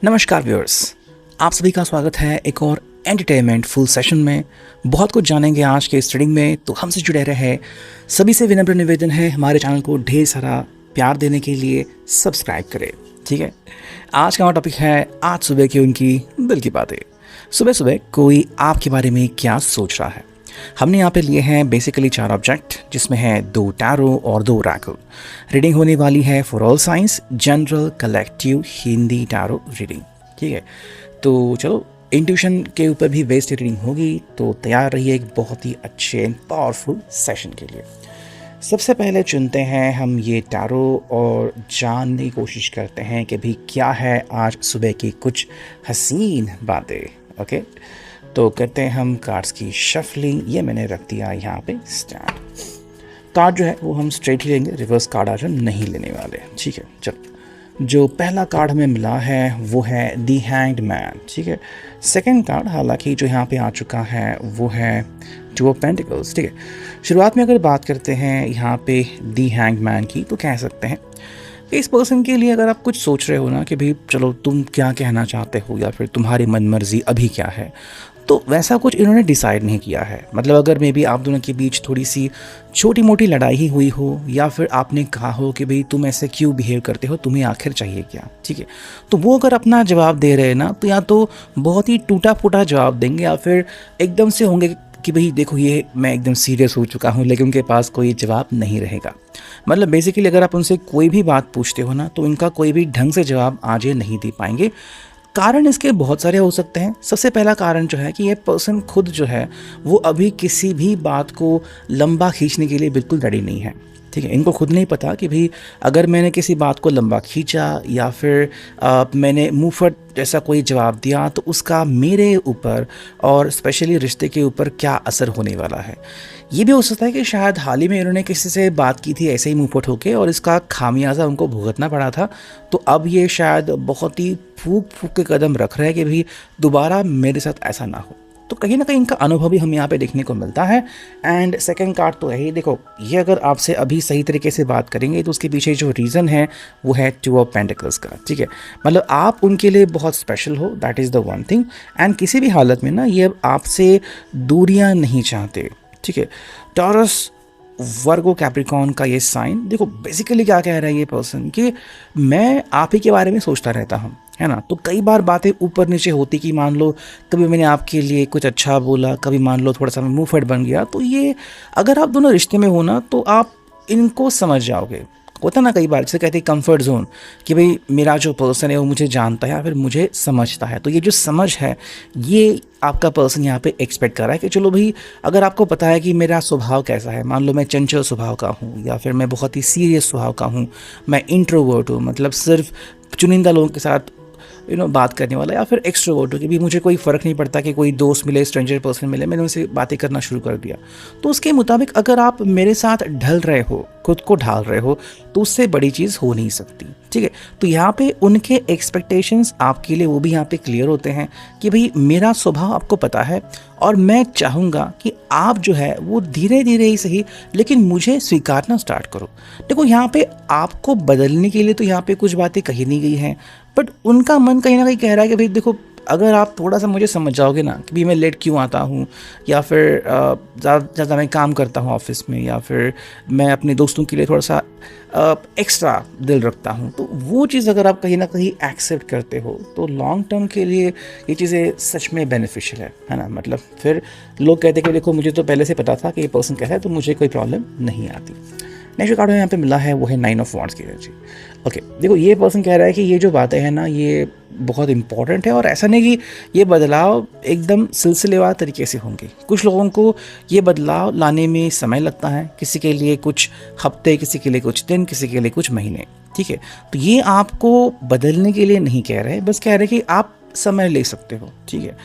नमस्कार व्यूअर्स, आप सभी का स्वागत है एक और एंटरटेनमेंट फुल सेशन में। बहुत कुछ जानेंगे आज के इस रीडिंग में, तो हमसे जुड़े रहे। सभी से विनम्र निवेदन है हमारे चैनल को ढेर सारा प्यार देने के लिए सब्सक्राइब करें, ठीक है। आज का हमारा टॉपिक है आज सुबह की उनकी दिल की बातें। सुबह सुबह कोई आपके बारे में क्या सोच रहा है। हमने यहाँ पे लिए हैं बेसिकली 4 ऑब्जेक्ट, जिसमें है 2 टैरो और 2 ओरेकल। रीडिंग होने वाली है for all science, general, collective, Hindi tarot reading, ठीक है। तो चलो, इंट्यूशन के ऊपर भी बेस्ड रीडिंग होगी, तो तैयार रहिए एक बहुत ही अच्छे एंड पावरफुल सेशन के लिए। सबसे पहले चुनते हैं हम ये टैरो और जानने की कोशिश करते हैं कि भी क्या है आज सुबह की कुछ हसीन बातें। ओके, तो करते हैं हम कार्ड्स की शफलिंग। ये मैंने रख दिया यहाँ पे स्टैंड। कार्ड जो है वो हम स्ट्रेट ही लेंगे, रिवर्स कार्ड आज हम नहीं लेने वाले, ठीक है। चलो, जो पहला कार्ड हमें मिला है वो है दी हैंग्ड मैन, ठीक है। सेकंड कार्ड हालांकि जो यहाँ पे आ चुका है वो है 2 ऑफ पेंटिकल्स, ठीक है। शुरुआत में अगर बात करते हैं यहाँ पे दी हैंग्ड मैन की, तो कह सकते हैं कि इस पर्सन के लिए अगर आप कुछ सोच रहे हो ना कि भाई चलो तुम क्या कहना चाहते हो या फिर तुम्हारी मन मर्जी अभी क्या है, तो वैसा कुछ इन्होंने डिसाइड नहीं किया है। मतलब अगर मे बी आप दोनों के बीच थोड़ी सी छोटी मोटी लड़ाई ही हुई हो, या फिर आपने कहा हो कि भाई तुम ऐसे क्यों बिहेव करते हो, तुम्हें आखिर चाहिए क्या, ठीक है। तो वो अगर अपना जवाब दे रहे हैं ना, तो या तो बहुत ही टूटा फूटा जवाब देंगे, या फिर एकदम से होंगे कि भाई देखो ये मैं एकदम सीरियस हो चुका हूँ, लेकिन उनके पास कोई जवाब नहीं रहेगा। मतलब बेसिकली अगर आप उनसे कोई भी बात पूछते हो ना, तो उनका कोई भी ढंग से जवाब आज ये नहीं दे पाएंगे। कारण इसके बहुत सारे हो सकते हैं। सबसे पहला कारण जो है कि ये पर्सन खुद जो है वो अभी किसी भी बात को लंबा खींचने के लिए बिल्कुल रेडी नहीं है, ठीक है। इनको खुद नहीं पता कि भाई अगर मैंने किसी बात को लंबा खींचा या फिर मैंने मुंहफट जैसा कोई जवाब दिया, तो उसका मेरे ऊपर और स्पेशली रिश्ते के ऊपर क्या असर होने वाला है। ये भी हो सकता है कि शायद हाल ही में इन्होंने किसी से बात की थी ऐसे ही मुंहफट होके, और इसका खामियाजा उनको भुगतना पड़ा था। तो अब ये शायद बहुत ही फूक फूक के कदम रख रहे हैं कि भाई दोबारा मेरे साथ ऐसा ना हो। तो कहीं ना कहीं इनका अनुभव भी हमें यहाँ पे देखने को मिलता है। एंड सेकंड कार्ड तो है ही, देखो ये अगर आपसे अभी सही तरीके से बात करेंगे तो उसके पीछे जो रीज़न है वो है 2 ऑफ पेंटिकल्स का, ठीक है। मतलब आप उनके लिए बहुत स्पेशल हो, that is the one thing. And किसी भी हालत में ना ये आपसे दूरियां नहीं चाहते, ठीक है। टॉरस, वर्गो, कैप्रिकॉर्न का ये साइन, देखो बेसिकली क्या कह रहा है ये पर्सन कि मैं आप ही के बारे में सोचता रहता हूँ, है ना। तो कई बार बातें ऊपर नीचे होती कि मान लो कभी मैंने आपके लिए कुछ अच्छा बोला, कभी मान लो थोड़ा सा मैं मुंह फट बन गया, तो ये अगर आप दोनों रिश्ते में हो ना, तो आप इनको समझ जाओगे। होता ना कई बार, जैसे कहते हैं कंफर्ट जोन, कि भाई मेरा जो पर्सन है वो मुझे जानता है या फिर मुझे समझता है। तो ये जो समझ है ये आपका पर्सन यहाँ पे एक्सपेक्ट कर रहा है कि चलो भाई अगर आपको पता है कि मेरा स्वभाव कैसा है, मान लो मैं चंचल स्वभाव का हूँ या फिर मैं बहुत ही सीरियस स्वभाव का हूँ, मैं इंट्रोवर्ट हूँ, मतलब सिर्फ चुनिंदा लोगों के साथ बात करने वाला, या फिर एक्सट्रोवर्ट हो कि भी मुझे कोई फ़र्क नहीं पड़ता कि कोई दोस्त मिले, स्ट्रेंजर पर्सन मिले, मैंने उनसे बातें करना शुरू कर दिया। तो उसके मुताबिक अगर आप मेरे साथ ढल रहे हो, खुद को ढाल रहे हो, तो उससे बड़ी चीज़ हो नहीं सकती, ठीक है। तो यहाँ पे उनके एक्सपेक्टेशंस आपके लिए वो भी यहाँ पे क्लियर होते हैं कि भाई मेरा स्वभाव आपको पता है, और मैं चाहूँगा कि आप जो है वो धीरे धीरे ही सही, लेकिन मुझे स्वीकारना स्टार्ट करो। देखो यहाँ पे आपको बदलने के लिए तो यहाँ पे कुछ बातें कही नहीं गई हैं, बट उनका मन कहीं ना कहीं कह रहा है कि भाई देखो अगर आप थोड़ा सा मुझे समझ जाओगे ना कि भाई मैं लेट क्यों आता हूँ, या फिर ज़्यादा मैं काम करता हूँ ऑफिस में, या फिर मैं अपने दोस्तों के लिए थोड़ा सा एक्स्ट्रा दिल रखता हूँ, तो वो चीज़ अगर आप कहीं ना कहीं एक्सेप्ट करते हो तो लॉन्ग टर्म के लिए ये चीज़ें सच में बेनिफिशियल है ना। मतलब फिर लोग कहते हैं कि देखो मुझे तो पहले से पता था कि ये पर्सन कैसा है, तो मुझे कोई प्रॉब्लम नहीं आती। नेक्स्ट कार्ड यहाँ पे मिला है वो है 9 ऑफ वॉन्ड्स की एनर्जी। ओके, देखो ये पर्सन कह रहा है कि ये जो बातें हैं ना ये बहुत इंपॉर्टेंट है, और ऐसा नहीं कि ये बदलाव एकदम सिलसिलेवार तरीके से होंगे। कुछ लोगों को ये बदलाव लाने में समय लगता है, किसी के लिए कुछ हफ्ते, किसी के लिए कुछ दिन, किसी के लिए कुछ महीने, ठीक है। तो ये आपको बदलने के लिए नहीं कह रहे, बस कह रहे कि आप समय ले सकते हो, ठीक है।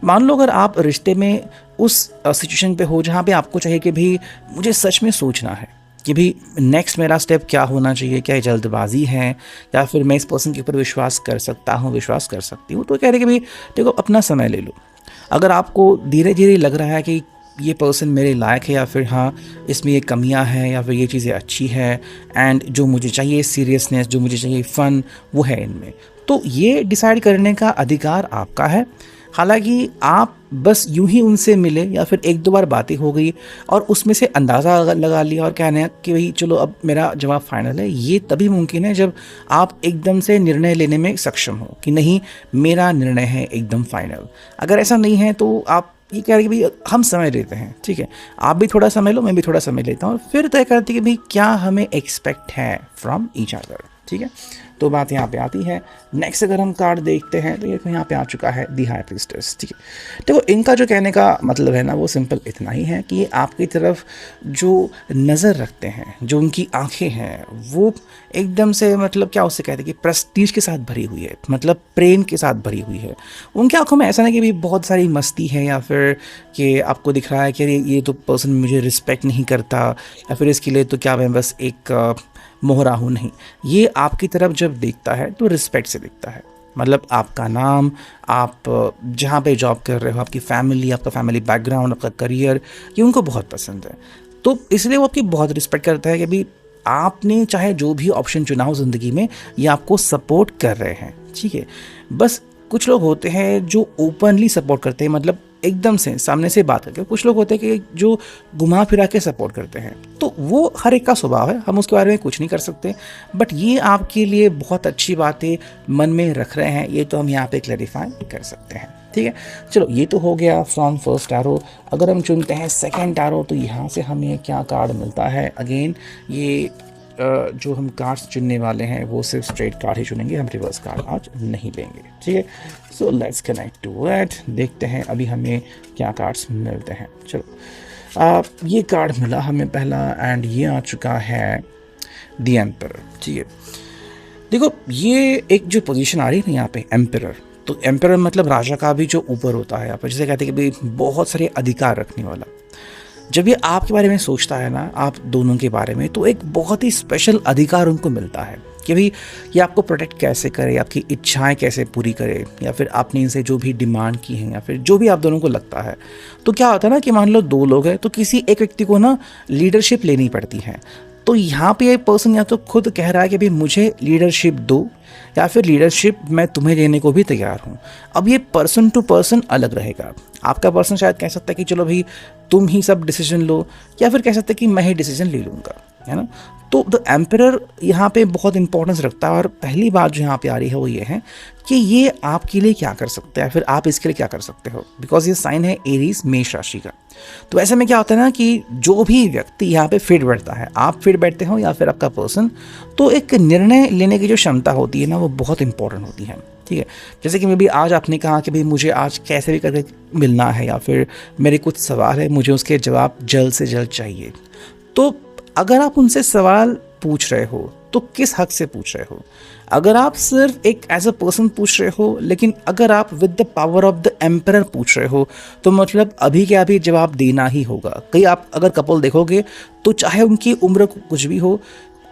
मान लो अगर आप रिश्ते में उस सिचुएशन पे हो जहाँ पे आपको चाहिए कि भाई मुझे सच में सोचना है कि भाई नेक्स्ट मेरा स्टेप क्या होना चाहिए, क्या ये जल्दबाजी है या फिर मैं इस पर्सन के ऊपर विश्वास कर सकता हूँ, विश्वास कर सकती हूँ, तो कह रहे कि भाई देखो अपना समय ले लो। अगर आपको धीरे धीरे लग रहा है कि ये पर्सन मेरे लायक है, या फिर हाँ इसमें ये कमियां हैं, या फिर ये चीज़ें अच्छी है, एंड जो मुझे चाहिए सीरियसनेस, जो मुझे चाहिए फ़न, वो है इनमें, तो ये डिसाइड करने का अधिकार आपका है। हालांकि आप बस यूं ही उनसे मिले या फिर एक दो बार बातें हो गई और उसमें से अंदाज़ा लगा लिया और कहना है कि भाई चलो अब मेरा जवाब फाइनल है, ये तभी मुमकिन है जब आप एकदम से निर्णय लेने में सक्षम हो कि नहीं मेरा निर्णय है एकदम फाइनल। अगर ऐसा नहीं है तो आप ये कह रहे कि भाई हम समय लेते हैं, ठीक है, आप भी थोड़ा समय लो, मैं भी थोड़ा समय लेता हूँ, और फिर तय करते हैं कि भाई क्या हमें एक्सपेक्ट है फ्रॉम ईच अदर। ठीक है, तो बात यहाँ पे आती है। नेक्स्ट अगर हम कार्ड देखते हैं तो ये यहाँ पे आ चुका है दी हाई प्रीस्टेस। ठीक है, देखो इनका जो कहने का मतलब है ना वो सिंपल इतना ही है कि ये आपकी तरफ जो नज़र रखते हैं, जो उनकी आंखें हैं, वो एकदम से मतलब क्या उससे कहते हैं कि प्रेस्टीज के साथ भरी हुई है, मतलब प्रेम के साथ भरी हुई है। उनकी आंखों में ऐसा नहीं कि भाई बहुत सारी मस्ती है या फिर कि आपको दिख रहा है कि ये तो पर्सन मुझे रिस्पेक्ट नहीं करता या फिर इसके लिए तो क्या मैं बस एक मोहरा हूँ। नहीं, ये आपकी तरफ जब देखता है तो रिस्पेक्ट से देखता है। मतलब आपका नाम, आप जहाँ पे जॉब कर रहे हो, आपकी फैमिली, आपका फैमिली बैकग्राउंड, आपका करियर, ये उनको बहुत पसंद है। तो इसलिए वो आपकी बहुत रिस्पेक्ट करता है कि भाई आपने चाहे जो भी ऑप्शन चुना हो ज़िंदगी में, ये आपको सपोर्ट कर रहे हैं। ठीक है, बस कुछ लोग होते हैं जो ओपनली सपोर्ट करते हैं, मतलब एकदम से सामने से बात करके। कुछ लोग होते हैं कि जो घुमा फिरा के सपोर्ट करते हैं, तो वो हर एक का स्वभाव है, हम उसके बारे में कुछ नहीं कर सकते। बट ये आपके लिए बहुत अच्छी बातें मन में रख रहे हैं, ये तो हम यहाँ पे क्लैरिफाई कर सकते हैं। ठीक है, चलो ये तो हो गया फ्रॉम फर्स्ट टैरो। अगर हम चुनते हैं सेकेंड टैरो तो यहाँ से हमें क्या कार्ड मिलता है। अगेन ये जो हम कार्ड्स चुनने वाले हैं वो सिर्फ स्ट्रेट कार्ड ही चुनेंगे, हम रिवर्स कार्ड आज नहीं लेंगे। ठीक है, so let's connect to it, देखते हैं अभी हमें क्या कार्ड्स मिलते हैं। चलो ये कार्ड मिला हमें पहला, एंड ये आ चुका है द एम्परर। ठीक है, देखो ये एक जो पोजीशन आ रही है ना यहाँ पे एम्परर, तो एम्परर मतलब राजा का भी जो ऊपर होता है, यहाँ पर जैसे कहते हैं कि भाई बहुत सारे अधिकार रखने वाला। जब ये आपके बारे में सोचता है ना, आप दोनों के बारे में, तो एक बहुत ही स्पेशल अधिकार उनको मिलता है कि भाई ये आपको प्रोटेक्ट कैसे करे, आपकी इच्छाएं कैसे पूरी करे, या फिर आपने इनसे जो भी डिमांड की है या फिर जो भी आप दोनों को लगता है। तो क्या होता है ना कि मान लो दो लोग हैं तो किसी एक व्यक्ति को ना लीडरशिप लेनी पड़ती है। तो यहाँ पे एक पर्सन या तो खुद कह रहा है कि भाई मुझे लीडरशिप दो, या फिर लीडरशिप मैं तुम्हें देने को भी तैयार हूँ। अब ये पर्सन टू पर्सन अलग रहेगा। आपका पर्सन शायद कह सकता है कि चलो भाई तुम ही सब डिसीजन लो, या फिर कह सकते हैं कि मैं ही डिसीजन ले लूँगा, है ना। तो द एम्परर यहाँ पे बहुत इंपॉर्टेंस रखता है। और पहली बात जो यहाँ पे आ रही है वो ये है कि ये आपके लिए क्या कर सकते हैं, फिर आप इसके लिए क्या कर सकते हो, बिकॉज ये साइन है एरीज मेष राशि का। तो ऐसे में क्या होता है ना कि जो भी व्यक्ति यहाँ पे फिट बैठता है, आप फिट बैठते हो या फिर आपका पर्सन, तो एक निर्णय लेने की जो क्षमता होती है ना वो बहुत इंपॉर्टेंट होती है। ठीक है, जैसे कि मैं भी आज आपने कहा कि भाई मुझे आज कैसे भी करके मिलना है, या फिर मेरे कुछ सवाल है, मुझे उसके जवाब जल्द से जल्द चाहिए। तो अगर आप उनसे सवाल पूछ रहे हो तो किस हक से पूछ रहे हो। अगर आप सिर्फ एक एज अ पर्सन पूछ रहे हो, लेकिन अगर आप with the power of the emperor पूछ रहे हो, तो मतलब अभी के अभी जवाब देना ही होगा। कई आप अगर कपल देखोगे तो चाहे उनकी उम्र कुछ भी हो,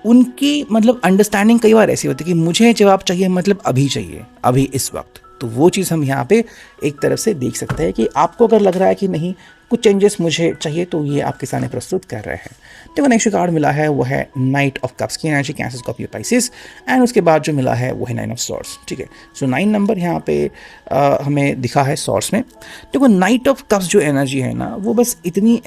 उनकी मतलब अंडरस्टैंडिंग कई बार ऐसी होती है कि मुझे जवाब चाहिए, मतलब अभी चाहिए, अभी इस वक्त। तो वो चीज़ हम यहाँ पे एक तरफ से देख सकते हैं कि आपको अगर लग रहा है कि नहीं कुछ चेंजेस मुझे चाहिए, तो ये आपके सामने प्रस्तुत कर रहे हैं। देखो नेक्स्ट कार्ड मिला है वो है नाइट ऑफ कप्स की energy, cancer, Scorpio, Pisces, and उसके बाद जो मिला है वो है 9 ऑफ सॉर्ड्स। ठीक है, सो 9 नंबर यहाँ पे हमें दिखा है सॉर्ड्स में। देखो नाइट ऑफ कप्स जो एनर्जी है ना वो बस इतनी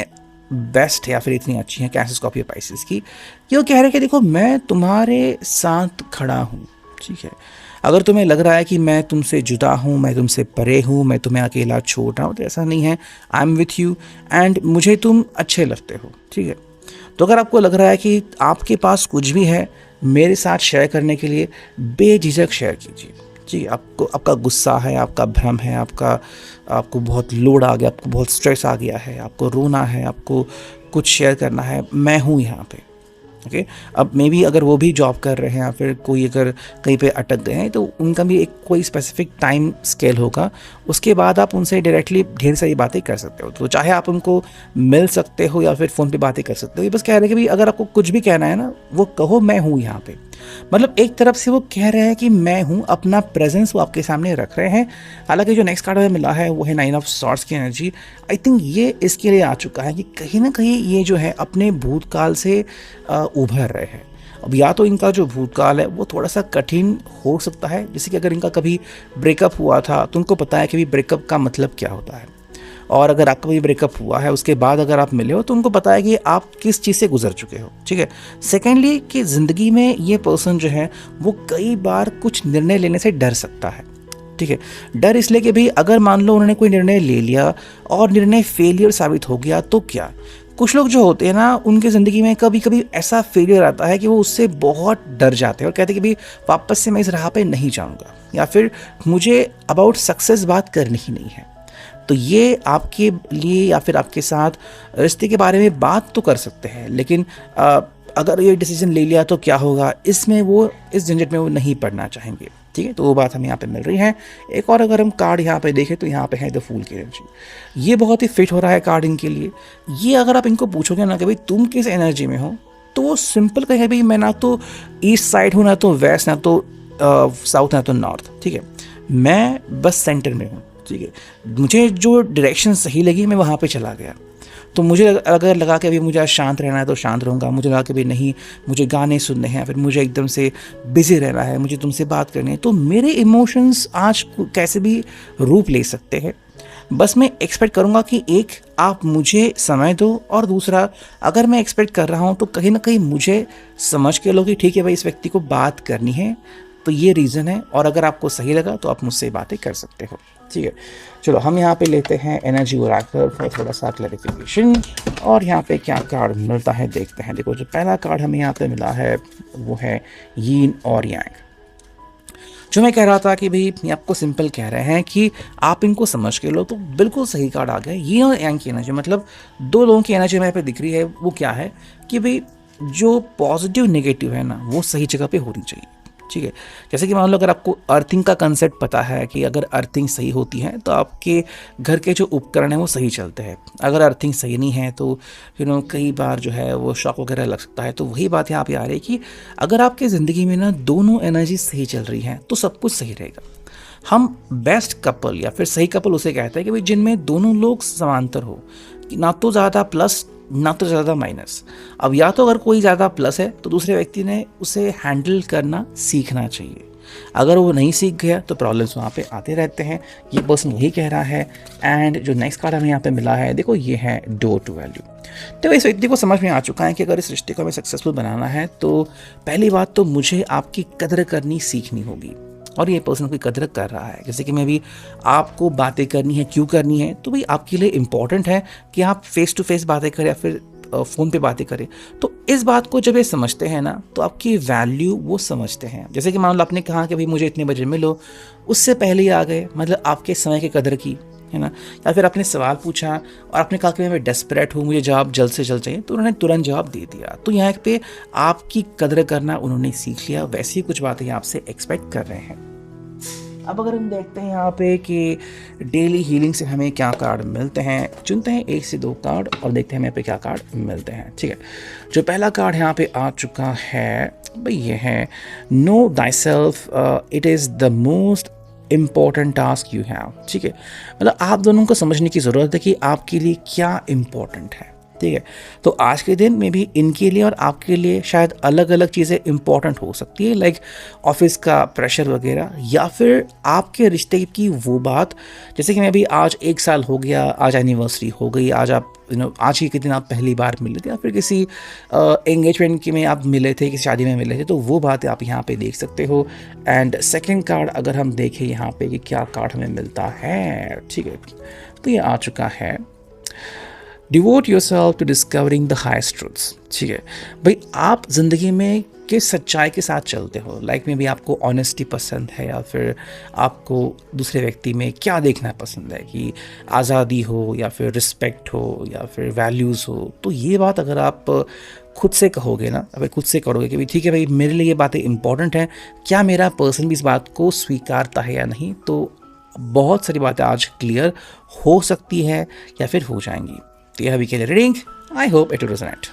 बेस्ट है या फिर इतनी अच्छी है कैंसर, स्कॉर्पियो, पाइसेस की, कि वो कह रहे हैं कि देखो मैं तुम्हारे साथ खड़ा हूँ। ठीक है, अगर तुम्हें लग रहा है कि मैं तुमसे जुदा हूँ, मैं तुमसे परे हूँ, मैं तुम्हें अकेला छोड़ रहा हूँ, तो ऐसा नहीं है। I am with you and मुझे तुम अच्छे लगते हो। ठीक है, तो अगर आपको लग रहा है कि आपके पास कुछ भी है मेरे साथ शेयर करने के लिए, बेझिझक शेयर कीजिए। जी, आपको आपका गुस्सा है, आपका भ्रम है, आपको बहुत लोड आ गया, आपको बहुत स्ट्रेस आ गया है, आपको रोना है, आपको कुछ शेयर करना है, मैं हूँ यहाँ पे। ओके, अब मे बी अगर वो भी जॉब कर रहे हैं या फिर कोई अगर कहीं पे अटक गए हैं, तो उनका भी एक कोई स्पेसिफिक टाइम स्केल होगा, उसके बाद आप उनसे डायरेक्टली ढेर सारी बातें कर सकते हो। तो चाहे आप उनको मिल सकते हो या फिर फ़ोन पे बातें कर सकते हो। ये बस कह रहे हैं कि भाई अगर आपको कुछ भी कहना है ना, वो कहो मैं हूँ यहाँ पे। मतलब एक तरफ से वो कह रहे हैं कि मैं हूँ, अपना प्रेजेंस वो आपके सामने रख रहे हैं। हालांकि जो नेक्स्ट कार्ड हमें मिला है वो है 9 ऑफ सॉर्ड्स की एनर्जी। आई थिंक ये इसके लिए आ चुका है कि कहीं ना कहीं ये जो है अपने भूतकाल से उभर रहे हैं। अब या तो इनका जो भूतकाल है वो थोड़ा सा कठिन हो सकता है, जैसे कि अगर इनका कभी ब्रेकअप हुआ था तो उनको पता है कि ब्रेकअप का मतलब क्या होता है, और अगर आपका भी ब्रेकअप हुआ है उसके बाद अगर आप मिले हो तो उनको पता है कि आप किस चीज़ से गुजर चुके हो, ठीक है। सेकेंडली कि ज़िंदगी में ये पर्सन जो है वो कई बार कुछ निर्णय लेने से डर सकता है, ठीक है। डर इसलिए कि भाई अगर मान लो उन्होंने कोई निर्णय ले लिया और निर्णय फेलियर साबित हो गया तो क्या। कुछ लोग जो होते हैं ना उनके ज़िंदगी में कभी कभी ऐसा फेलियर आता है कि वो उससे बहुत डर जाते हैं और कहते हैं कि भाई वापस से मैं इस राह पे नहीं जाऊँगा, या फिर मुझे अबाउट सक्सेस बात करनी ही नहीं है। तो ये आपके लिए या फिर आपके साथ रिश्ते के बारे में बात तो कर सकते हैं, लेकिन अगर ये डिसीजन ले लिया तो क्या होगा, इसमें वो इस झंझट में वो नहीं पड़ना चाहेंगे, ठीक है। तो वो बात हमें यहाँ पे मिल रही है। एक और अगर हम कार्ड यहाँ पे देखें तो यहाँ पे है द फूल की एनर्जी। ये बहुत ही फिट हो रहा है कार्ड इनके लिए। ये अगर आप इनको पूछोगे ना कि भाई तुम किस एनर्जी में हो, तो वो सिंपल कहे भाई मैं ना तो ईस्ट साइड हूँ, ना तो वेस्ट, ना तो साउथ, ना तो नॉर्थ, ठीक है। मैं बस सेंटर में हूँ, ठीक है। मुझे जो डायरेक्शन सही लगी मैं वहाँ पे चला गया। तो मुझे अगर लगा कि अभी मुझे आज शांत रहना है तो शांत रहूँगा, मुझे लगा कि भाई नहीं मुझे गाने सुनने हैं, फिर मुझे एकदम से बिज़ी रहना है, मुझे तुमसे बात करनी है, तो मेरे इमोशंस आज कैसे भी रूप ले सकते हैं। बस मैं एक्सपेक्ट करूँगा कि एक आप मुझे समय दो, और दूसरा अगर मैं एक्सपेक्ट कर रहा हूँ तो कहीं ना कहीं मुझे समझ के लो कि ठीक है भाई इस व्यक्ति को बात करनी है, तो ये रीज़न है। और अगर आपको सही लगा तो आप मुझसे बातें कर सकते हो, ठीक है। चलो हम यहाँ पे लेते हैं एनर्जी ओरेकल फॉर थोड़ा सा क्लैरिफिकेशन, और यहाँ पे क्या कार्ड मिलता है देखते हैं। देखो जो पहला कार्ड हमें यहाँ पे मिला है वो है यीन और यांग। जो मैं कह रहा था कि भाई ये आपको सिंपल कह रहे हैं कि आप इनको समझ के लो, तो बिल्कुल सही कार्ड आ गया। यीन और यांग की एनर्जी मतलब दो लोगों की एनर्जी यहाँ पे दिख रही है। वो क्या है कि भाई जो पॉजिटिव नेगेटिव है ना वो सही जगह पे होनी चाहिए, ठीक है। जैसे कि मान लो अगर आपको अर्थिंग का कंसेप्ट पता है कि अगर अर्थिंग सही होती है तो आपके घर के जो उपकरण हैं वो सही चलते हैं। अगर अर्थिंग सही नहीं है तो कई बार जो है वो शॉक वगैरह लग सकता है। तो वही बात यहाँ पे आ रही है कि अगर आपकी ज़िंदगी में ना दोनों एनर्जी सही चल रही हैं तो सब कुछ सही रहेगा। हम बेस्ट कपल या फिर सही कपल उसे कहते हैं कि भाई जिनमें दोनों लोग समांतर हो, ना तो ज़्यादा प्लस ना तो ज़्यादा माइनस। अब या तो अगर कोई ज़्यादा प्लस है तो दूसरे व्यक्ति ने उसे हैंडल करना सीखना चाहिए। अगर वो नहीं सीख गया तो प्रॉब्लम्स वहाँ पे आते रहते हैं। ये पर्सन यही कह रहा है। एंड जो नेक्स्ट कार्ड हमें यहाँ पे मिला है देखो ये है डोर टू वैल्यू। तो इस व्यक्ति को समझ में आ चुका है कि अगर इस रिश्ते को हमें सक्सेसफुल बनाना है तो पहली बात तो मुझे आपकी कदर करनी सीखनी होगी, और ये पर्सन कोई कदर कर रहा है। जैसे कि मैं भी आपको बातें करनी है, क्यों करनी है, तो भाई आपके लिए इम्पॉर्टेंट है कि आप फेस टू फेस बातें करें या फिर फ़ोन पे बातें करें। तो इस बात को जब ये समझते हैं ना तो आपकी वैल्यू वो समझते हैं। जैसे कि मान लो आपने कहा कि भाई मुझे इतने बजे मिलो, उससे पहले ही आ गए, मतलब आपके समय की कदर की, है ना। या फिर आपने सवाल पूछा और आपने कहा कि मैं डेस्परेट हूँ, मुझे जवाब जल्द से जल्द चाहिए, तो उन्होंने तुरंत जवाब दे दिया। तो यहाँ पे आपकी कदर करना उन्होंने सीख लिया। वैसी ही कुछ बातें आपसे एक्सपेक्ट कर रहे हैं। अब अगर हम देखते हैं यहाँ पे कि डेली हीलिंग से हमें क्या कार्ड मिलते हैं, चुनते हैं 1 से 2 कार्ड और देखते हैं हमें पे क्या कार्ड मिलते हैं, ठीक है। जो पहला कार्ड यहाँ पे आ चुका है भाई ये है no thy self, it is the most important task you have, ठीक है। मतलब आप दोनों को समझने की ज़रूरत है कि आपके लिए क्या इम्पॉर्टेंट है, ठीक है। तो आज के दिन में भी इनके लिए और आपके लिए शायद अलग अलग चीज़ें इंपॉर्टेंट हो सकती है, लाइक ऑफिस का प्रेशर वगैरह, या फिर आपके रिश्ते की वो बात। जैसे कि मैं भी आज 1 साल हो गया, आज एनिवर्सरी हो गई, आज आप आज ही के दिन आप पहली बार मिले थे, या फिर किसी एंगेजमेंट में आप मिले थे, किसी शादी में मिले थे, तो वो बातें आप यहाँ पे देख सकते हो। एंड सेकेंड कार्ड अगर हम देखें यहाँ पे कि क्या कार्ड हमें मिलता है, ठीक है, तो ये आ चुका है devote yourself to discovering the highest truths, ठीक है। भाई आप ज़िंदगी में किस सच्चाई के साथ चलते हो, लाइफ में भी आपको ऑनेस्टी पसंद है, या फिर आपको दूसरे व्यक्ति में क्या देखना पसंद है कि आज़ादी हो या फिर रिस्पेक्ट हो या फिर वैल्यूज़ हो। तो ये बात अगर आप खुद से कहोगे ना, अगर खुद से करोगे कि भाई ठीक है भाई मेरे लिए ये बातें इंपॉर्टेंट हैं, क्या मेरा पर्सन भी इस बात को स्वीकारता है या नहीं, तो बहुत सारी बातें आज क्लियर हो सकती है या फिर हो जाएंगी। तो यह अभी के लिए reading, I hope it will resonate.